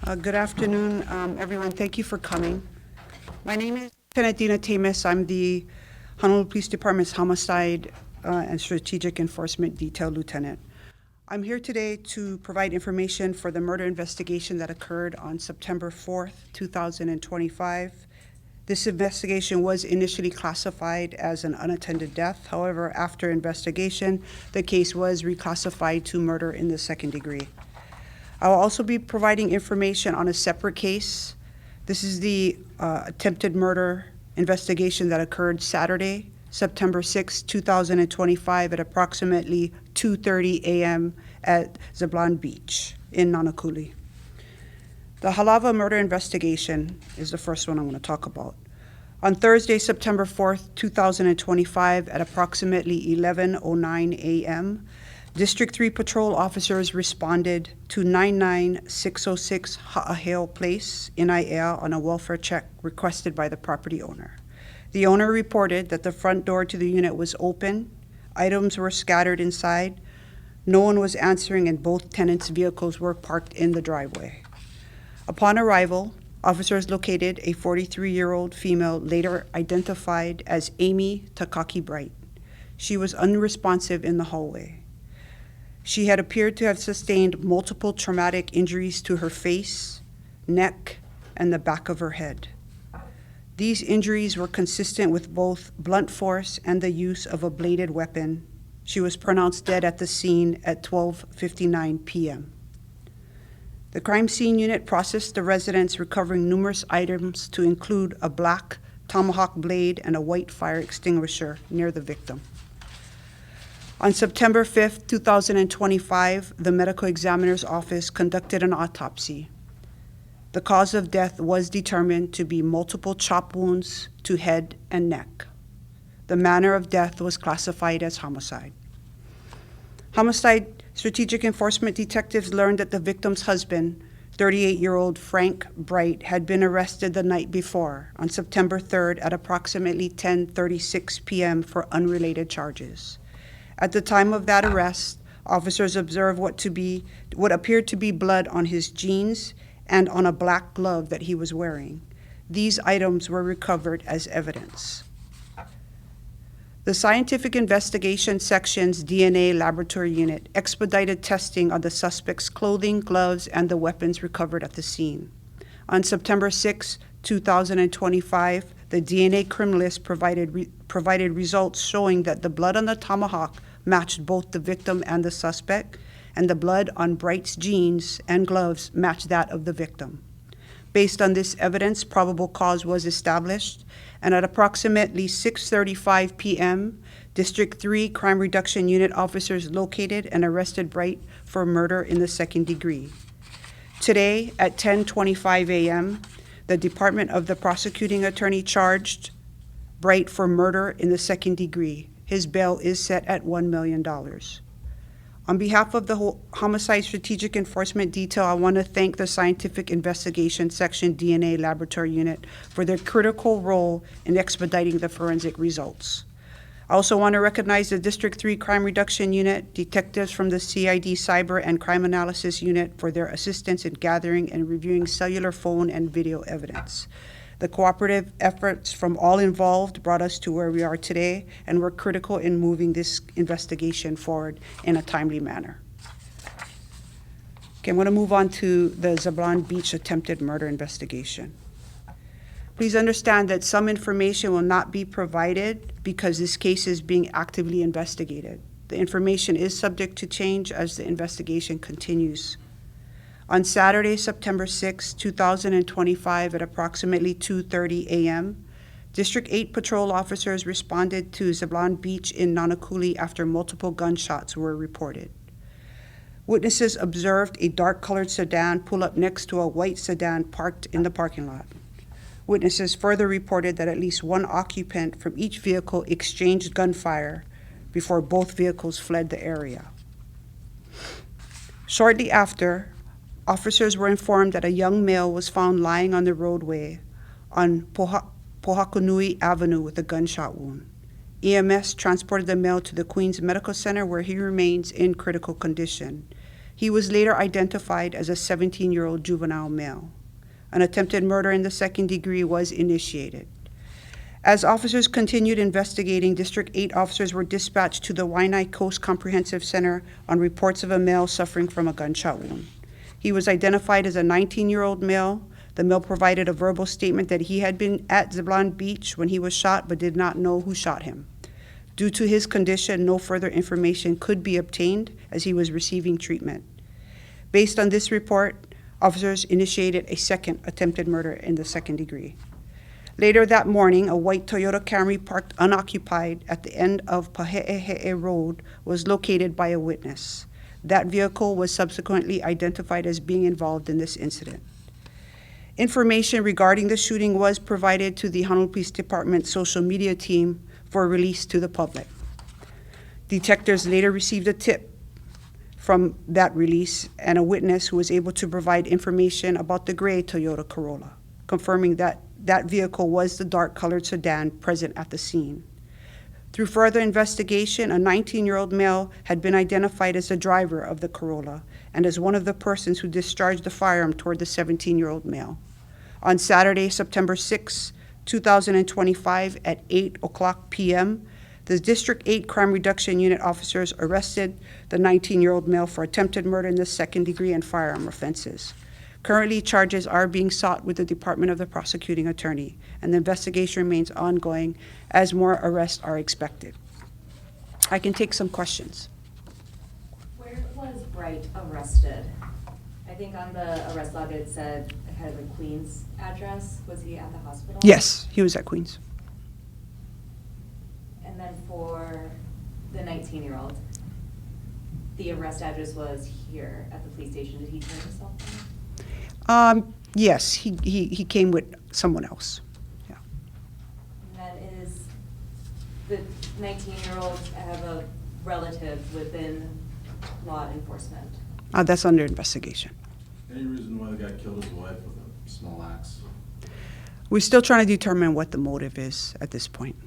Good afternoon, everyone. Thank you for coming. My name is Lieutenant Dina Tamis. I'm the Honolulu Police Department's Homicide and Strategic Enforcement Detail Lieutenant. I'm here today to provide information for the murder investigation that occurred on September 4th, 2025. This investigation was initially classified as an unattended death. However, after investigation, the case was reclassified to murder in the second degree. I will also be providing information on a separate case. This is the attempted murder investigation that occurred Saturday, September 6, 2025 at approximately 2:30 a.m. at Zablan Beach in Nanakuli. The Hālawa murder investigation is the first one I want to talk about. On Thursday, September 4th, 2025 at approximately 11:09 a.m., District 3 patrol officers responded to 99606 Ha'aheo Place in Aiea on a welfare check requested by the property owner. The owner reported that the front door to the unit was open, items were scattered inside, no one was answering, and both tenants' vehicles were parked in the driveway. Upon arrival, officers located a 43-year-old female later identified as Amy Takaki Bright. She was unresponsive in the hallway. She had appeared to have sustained multiple traumatic injuries to her face, neck, and the back of her head. These injuries were consistent with both blunt force and the use of a bladed weapon. She was pronounced dead at the scene at 12:59 p.m. The crime scene unit processed the residents, recovering numerous items to include a black tomahawk blade and a white fire extinguisher near the victim. On September 5th, 2025, the medical examiner's office conducted an autopsy. The cause of death was determined to be multiple chop wounds to head and neck. The manner of death was classified as homicide. Homicide strategic enforcement detectives learned that the victim's husband, 38-year-old Frank Bright, had been arrested the night before, on September 3rd at approximately 10:36 p.m. for unrelated charges. At the time of that arrest, officers observed what appeared to be blood on his jeans and on a black glove that he was wearing. These items were recovered as evidence. The Scientific Investigation Section's DNA laboratory unit expedited testing on the suspect's clothing, gloves, and the weapons recovered at the scene. On September 6, 2025, the DNA Criminalist provided results showing that the blood on the tomahawk matched both the victim and the suspect, and the blood on Bright's jeans and gloves matched that of the victim. Based on this evidence, probable cause was established, and at approximately 6:35 p.m., District 3 Crime Reduction Unit officers located and arrested Bright for murder in the second degree. Today, at 10:25 a.m., the Department of the Prosecuting Attorney charged Bright for murder in the second degree. His bail is set at $1 million. On behalf of the Homicide Strategic Enforcement Detail, I want to thank the Scientific Investigation Section DNA Laboratory Unit for their critical role in expediting the forensic results. I also want to recognize the District 3 Crime Reduction Unit, detectives from the CID Cyber and Crime Analysis Unit for their assistance in gathering and reviewing cellular phone and video evidence. The cooperative efforts from all involved brought us to where we are today, and were critical in moving this investigation forward in a timely manner. Okay, I'm going to move on to the Zablan Beach attempted murder investigation. Please understand that some information will not be provided because this case is being actively investigated. The information is subject to change as the investigation continues. On Saturday, September 6, 2025, at approximately 2:30 a.m., District 8 patrol officers responded to Zablan Beach in Nanakuli after multiple gunshots were reported. Witnesses observed a dark-colored sedan pull up next to a white sedan parked in the parking lot. Witnesses further reported that at least one occupant from each vehicle exchanged gunfire before both vehicles fled the area. Shortly after, officers were informed that a young male was found lying on the roadway on Pohakunui Avenue with a gunshot wound. EMS transported the male to the Queens Medical Center, where he remains in critical condition. He was later identified as a 17-year-old juvenile male. An attempted murder in the second degree was initiated. As officers continued investigating, District 8 officers were dispatched to the Waianae Coast Comprehensive Center on reports of a male suffering from a gunshot wound. He was identified as a 19-year-old male. The male provided a verbal statement that he had been at Zablan Beach when he was shot but did not know who shot him. Due to his condition, no further information could be obtained as he was receiving treatment. Based on this report, officers initiated a second attempted murder in the second degree. Later that morning, a white Toyota Camry parked unoccupied at the end of Pahe'ehe'e Road was located by a witness. That vehicle was subsequently identified as being involved in this incident. Information regarding the shooting was provided to the Honolulu Police Department social media team for release to the public. Detectives later received a tip from that release and a witness who was able to provide information about the gray Toyota Corolla, confirming that that vehicle was the dark-colored sedan present at the scene. Through further investigation, a 19-year-old male had been identified as the driver of the Corolla and as one of the persons who discharged the firearm toward the 17-year-old male. On Saturday, September 6, 2025, at 8:00 p.m., the District 8 Crime Reduction Unit officers arrested the 19-year-old male for attempted murder in the second degree and firearm offenses. Currently, charges are being sought with the Department of the Prosecuting Attorney, and the investigation remains ongoing as more arrests are expected. I can take some questions. Where was Bright arrested? I think on the arrest log it said it had the Queens address. Was he at the hospital? Yes, he was at Queens. And then for the 19-year-old, the arrest address was here at the police station. Did he turn himself in? Yes, he came with someone else. Yeah. And then is the 19-year-old have a relative within law enforcement? That's under investigation. Any reason why the guy killed his wife with a small axe? We're still trying to determine what the motive is at this point.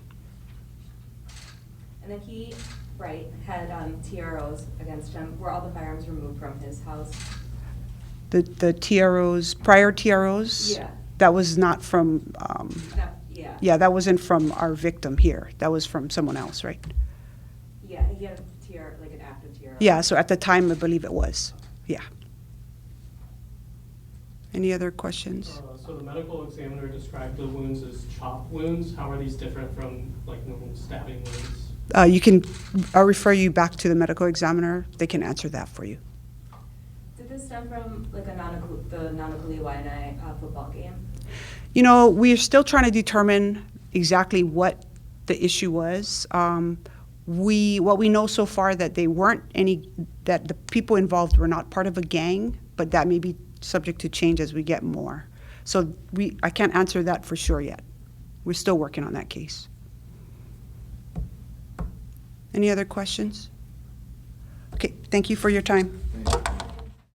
And then he, Bright, had TROs against him. Were all the firearms removed from his house? The TROs, prior TROs? Yeah. That was not from, No, yeah. yeah, that wasn't from our victim here. That was from someone else, right? Yeah, he had a TR, like an active TRO. Yeah, so at the time, I believe it was. Yeah. Any other questions? So the medical examiner described the wounds as chop wounds. How are these different from like normal stabbing wounds? I'll refer you back to the medical examiner. They can answer that for you. Did this stem from like the Nanakuli Waianae football game? You know, we're still trying to determine exactly what the issue was. What we know so far that that the people involved were not part of a gang, but that may be subject to change as we get more. So I can't answer that for sure yet. We're still working on that case. Any other questions? Okay, thank you for your time. Thank you.